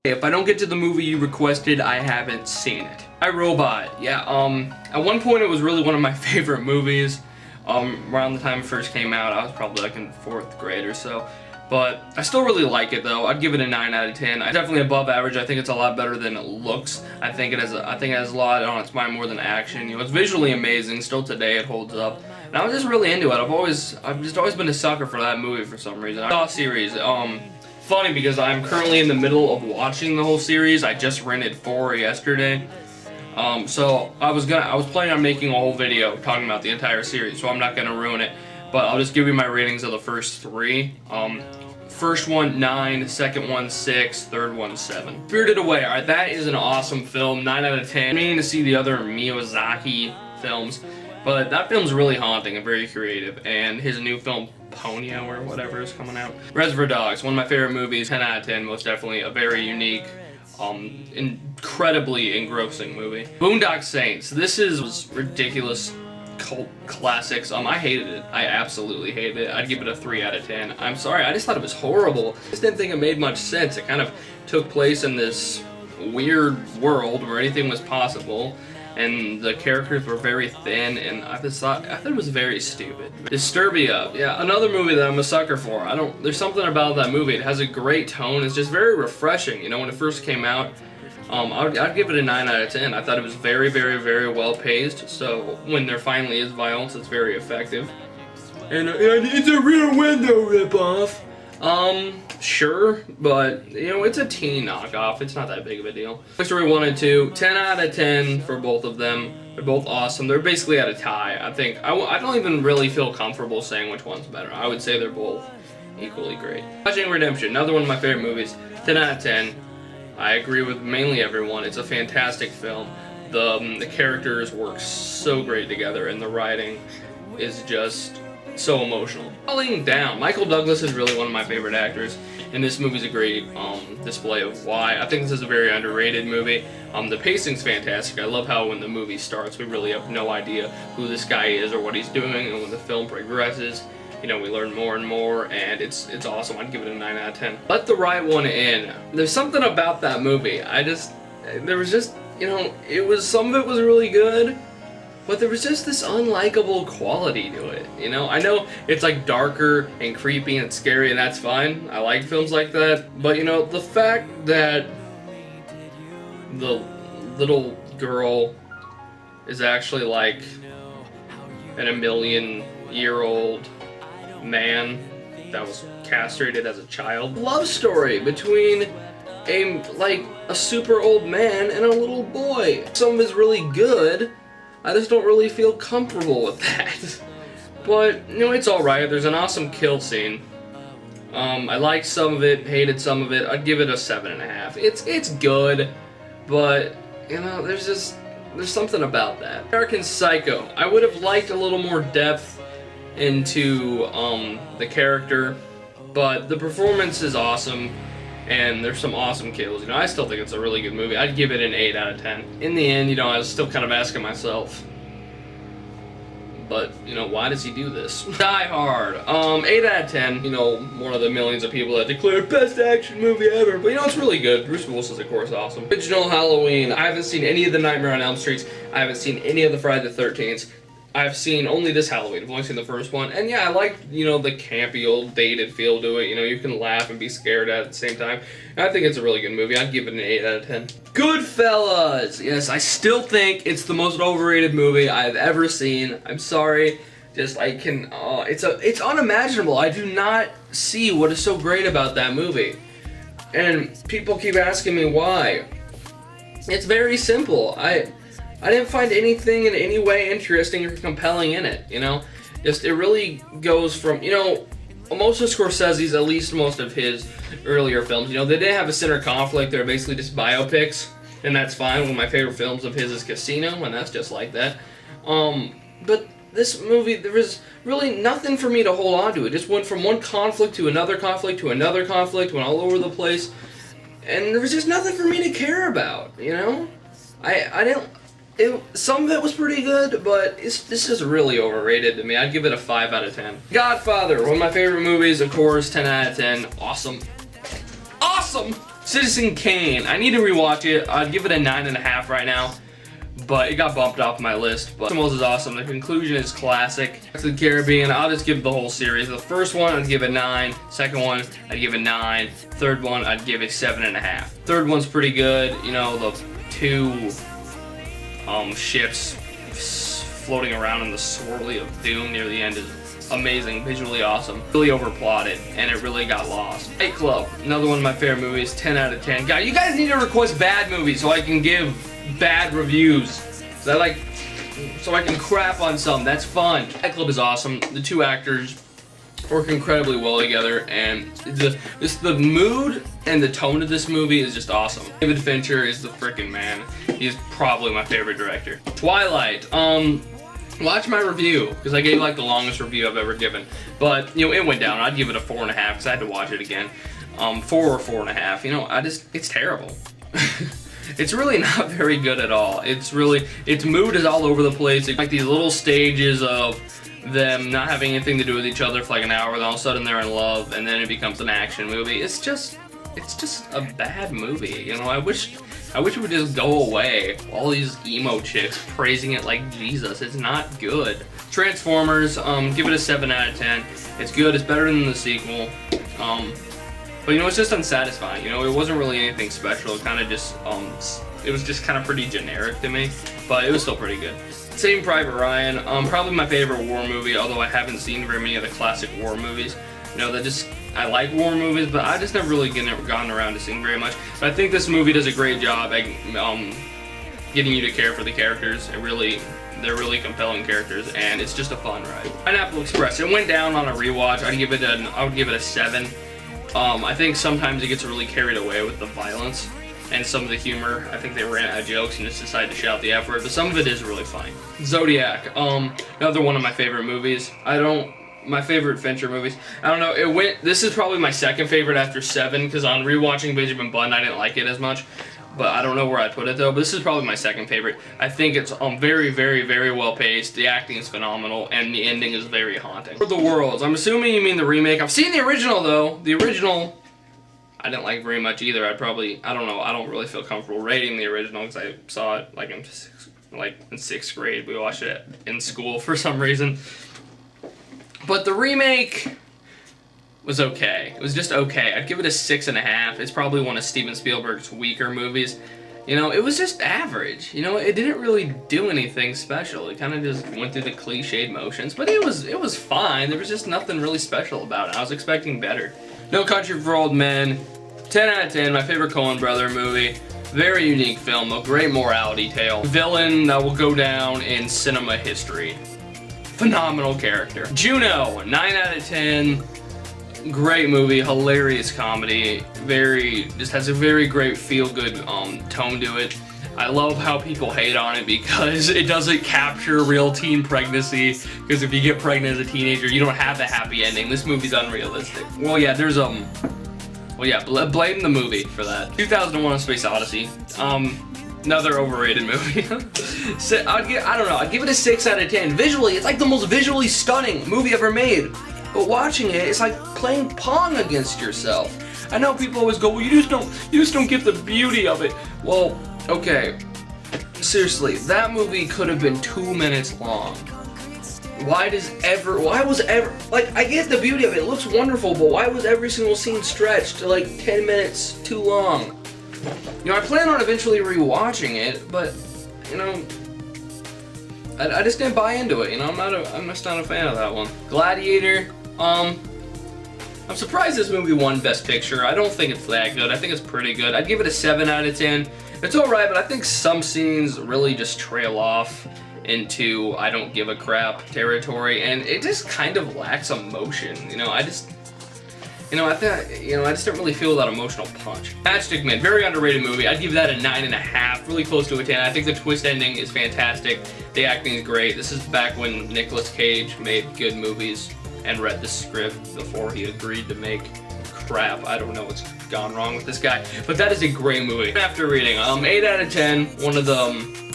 If I don't get to the movie you requested, I haven't seen it. I, Robot. Yeah, at one point it was really one of my favorite movies. Around the time it first came out, I was probably like in 4th grade or so. But I still really like it though. I'd give it a 9 out of 10. It's definitely above average. I think it's a lot better than it looks. I think it has a lot on its mind more than action. You know, it's visually amazing. Still today it holds up. And I was just really into it. I've just always been a sucker for that movie for some reason. I saw a series. Funny because I'm currently in the middle of watching the whole series. I just rented 4 yesterday. So I was planning on making a whole video talking about the entire series, so I'm not gonna ruin it. But I'll just give you my ratings of the first 3. First one 9, second one 6, third one 7. Spirited Away. Alright, that is an awesome film. 9 out of 10. I'm meaning to see the other Miyazaki films, but that film's really haunting and very creative. And his new film, Ponyo or whatever, is coming out. Reservoir Dogs, one of my favorite movies. 10 out of 10. Most definitely a very unique, incredibly engrossing movie. Boondock Saints. This is ridiculous cult classics. I hated it. I absolutely hated it. I'd give it a 3 out of 10. I'm sorry, I just thought it was horrible. I just didn't think it made much sense. It kind of took place in this weird world where anything was possible, and the characters were very thin, and I thought it was very stupid. Disturbia, yeah, another movie that I'm a sucker for. There's something about that movie. It has a great tone. It's just very refreshing. You know, when it first came out, I'd give it a 9 out of 10. I thought it was very, very, very well paced. So when there finally is violence, it's very effective. And it's a Rear Window ripoff. Sure, but you know, it's a teen knockoff. It's not that big of a deal. Toy Story 1 and 2, 10 out of 10 for both of them. They're both awesome. They're basically at a tie. I think I don't even really feel comfortable saying which one's better. I would say they're both equally great. Shawshank Redemption, another one of my favorite movies. 10 out of 10. I agree with mainly everyone. It's a fantastic film. The characters work so great together, and the writing is just so emotional. Falling Down. Michael Douglas is really one of my favorite actors, and this movie's a great display of why. I think this is a very underrated movie. The pacing's fantastic. I love how when the movie starts, we really have no idea who this guy is or what he's doing, and when the film progresses, you know, we learn more and more, and it's awesome. I'd give it a 9 out of 10. Let the Right One In. There's something about that movie. There was just, you know, some of it was really good, but there was just this unlikable quality to it, you know? I know it's like darker and creepy and scary, and that's fine. I like films like that, but you know, the fact that the little girl is actually like an 1,000,000-year-old man that was castrated as a child. Love story between a super old man and a little boy. Some of it's really good. I just don't really feel comfortable with that. But, you know, it's alright. There's an awesome kill scene. I liked some of it, hated some of it. I'd give it a 7.5. It's good, but, you know, there's something about that. American Psycho. I would have liked a little more depth into the character, but the performance is awesome, and there's some awesome kills. You know, I still think it's a really good movie. I'd give it an 8 out of 10. In the end, you know, I was still kind of asking myself, but, you know, why does he do this? Die Hard. 8 out of 10. You know, one of the millions of people that declare best action movie ever, but you know, it's really good. Bruce Willis is, of course, awesome. Original Halloween. I haven't seen any of the Nightmare on Elm Streets. I haven't seen any of the Friday the 13th. I've seen only this Halloween. I've only seen the first one. And yeah, I like, you know, the campy old dated feel to it. You know, you can laugh and be scared at the same time. And I think it's a really good movie. I'd give it an 8 out of 10. Goodfellas! Yes, I still think it's the most overrated movie I've ever seen. I'm sorry. Just, it's unimaginable. I do not see what is so great about that movie. And people keep asking me why. It's very simple. I didn't find anything in any way interesting or compelling in it, you know? Just, it really goes from, you know, most of Scorsese's, at least most of his earlier films, you know, they didn't have a center conflict. They're basically just biopics, and that's fine. One of my favorite films of his is Casino, and that's just like that. But this movie, there was really nothing for me to hold on to. It just went from one conflict to another conflict to another conflict, went all over the place, and there was just nothing for me to care about, you know? Some of it was pretty good, but this is really overrated to me. I'd give it a 5 out of 10. Godfather, one of my favorite movies, of course, 10 out of 10. Awesome. Awesome! Citizen Kane. I need to rewatch it. I'd give it a 9.5 right now, but it got bumped off my list. But Animals is awesome. The conclusion is classic. Back to the Caribbean, I'll just give the whole series. The first one, I'd give a 9. Second one, I'd give a 9. Third one, I'd give a 7.5. Third one's pretty good. You know, the 2 ships floating around in the swirly of doom near the end is amazing, visually awesome, really overplotted, and it really got lost. Fight Club, another one of my favorite movies, 10 out of 10. You guys need to request bad movies so I can give bad reviews. So I can crap on some. That's fun. Fight Club is awesome. The 2 actors work incredibly well together, and the mood and the tone of this movie is just awesome. David Fincher is the freaking man. He's probably my favorite director. Twilight. Watch my review, because I gave like the longest review I've ever given. But, you know, it went down. I'd give it a 4.5 because I had to watch it again. 4 or 4.5. You know, it's terrible. It's really not very good at all. Its mood is all over the place. It's like these little stages of them not having anything to do with each other for like an hour, then all of a sudden they're in love, and then it becomes an action movie. It's just a bad movie. You know, I wish it would just go away. All these emo chicks praising it like Jesus. It's not good. Transformers, give it a 7 out of 10. It's good, it's better than the sequel. But you know, it's just unsatisfying. You know, it wasn't really anything special. It kind of just, it was just kind of pretty generic to me, but it was still pretty good. Saving Private Ryan, probably my favorite war movie, although I haven't seen very many of the classic war movies. You know, I like war movies, but I just never really gotten around to seeing very much. But I think this movie does a great job at getting you to care for the characters. They're really compelling characters, and it's just a fun ride. Pineapple Express. It went down on a rewatch. I would give it a 7. I think sometimes it gets really carried away with the violence and some of the humor. I think they ran out of jokes and just decided to shout the F word, but some of it is really funny. Zodiac. Another one of my favorite movies. My favorite Fincher movies. I don't know, this is probably my second favorite after 7, because on rewatching Benjamin Button, I didn't like it as much. But I don't know where I'd put it though, but this is probably my second favorite. I think it's very, very, very well paced, the acting is phenomenal, and the ending is very haunting. For the Worlds, I'm assuming you mean the remake. I've seen the original though. The original, I didn't like very much either. I don't know, I don't really feel comfortable rating the original, because I saw it like in 6th grade. We watched it in school for some reason. But the remake was okay. It was just okay. I'd give it a 6.5. It's probably one of Steven Spielberg's weaker movies. You know, it was just average. You know, it didn't really do anything special. It kind of just went through the cliched motions, but it was fine. There was just nothing really special about it. I was expecting better. No Country for Old Men, 10 out of 10. My favorite Coen Brothers movie. Very unique film, a great morality tale. Villain that will go down in cinema history. Phenomenal character. Juno, 9 out of 10. Great movie, hilarious comedy. Just has a very great feel-good tone to it. I love how people hate on it because it doesn't capture real teen pregnancy. Because if you get pregnant as a teenager, you don't have the happy ending. This movie's unrealistic. Well, yeah, there's blame the movie for that. 2001: A Space Odyssey. Another overrated movie. So, I'd give it a 6 out of 10. Visually, it's like the most visually stunning movie ever made. But watching it, it's like playing Pong against yourself. I know people always go, well, you just don't get the beauty of it. Well, okay. Seriously, that movie could have been 2 minutes long. Why was ever, like, I get the beauty of it. It looks wonderful, but why was every single scene stretched to like 10 minutes too long? You know, I plan on eventually rewatching it, but, you know, I just didn't buy into it, you know, I'm just not a fan of that one. Gladiator, I'm surprised this movie won Best Picture. I don't think it's that good. I think it's pretty good. I'd give it a 7 out of 10. It's alright, but I think some scenes really just trail off into I don't give a crap territory, and it just kind of lacks emotion, you know, I just don't really feel that emotional punch. Matchstick Men, very underrated movie. I'd give that a 9.5, really close to a 10. I think the twist ending is fantastic. The acting is great. This is back when Nicolas Cage made good movies and read the script before he agreed to make crap. I don't know what's gone wrong with this guy, but that is a great movie. After reading, 8 out of 10. One of the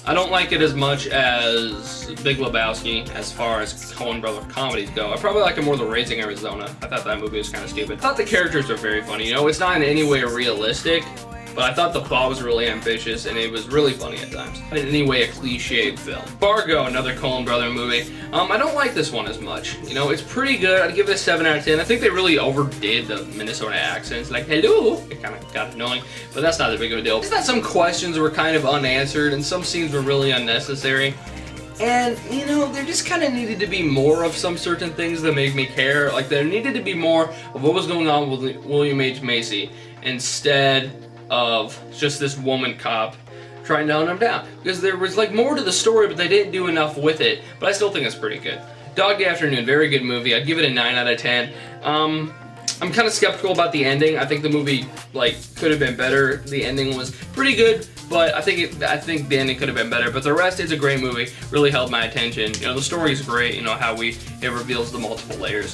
I don't like it as much as Big Lebowski as far as Coen Brothers comedies go. I probably like it more than Raising Arizona. I thought that movie was kind of stupid. I thought the characters are very funny. You know, it's not in any way realistic, but I thought the plot was really ambitious and it was really funny at times. Not in any way a cliche film. Fargo, another Coen Brothers movie. I don't like this one as much. You know, it's pretty good. I'd give it a 7 out of 10. I think they really overdid the Minnesota accents. Like, hello! It kind of got annoying, but that's not that big of a deal. It's that some questions were kind of unanswered and some scenes were really unnecessary. And, you know, there just kind of needed to be more of some certain things that make me care. Like, there needed to be more of what was going on with William H. Macy instead of just this woman cop trying to hunt him down. Because there was like more to the story, but they didn't do enough with it. But I still think it's pretty good. Dog Day Afternoon, very good movie. I'd give it a 9 out of 10. I'm kind of skeptical about the ending. I think the movie like could have been better. The ending was pretty good, but I think the ending could have been better. But the rest, it's a great movie. Really held my attention. You know, the story is great. You know how it reveals the multiple layers.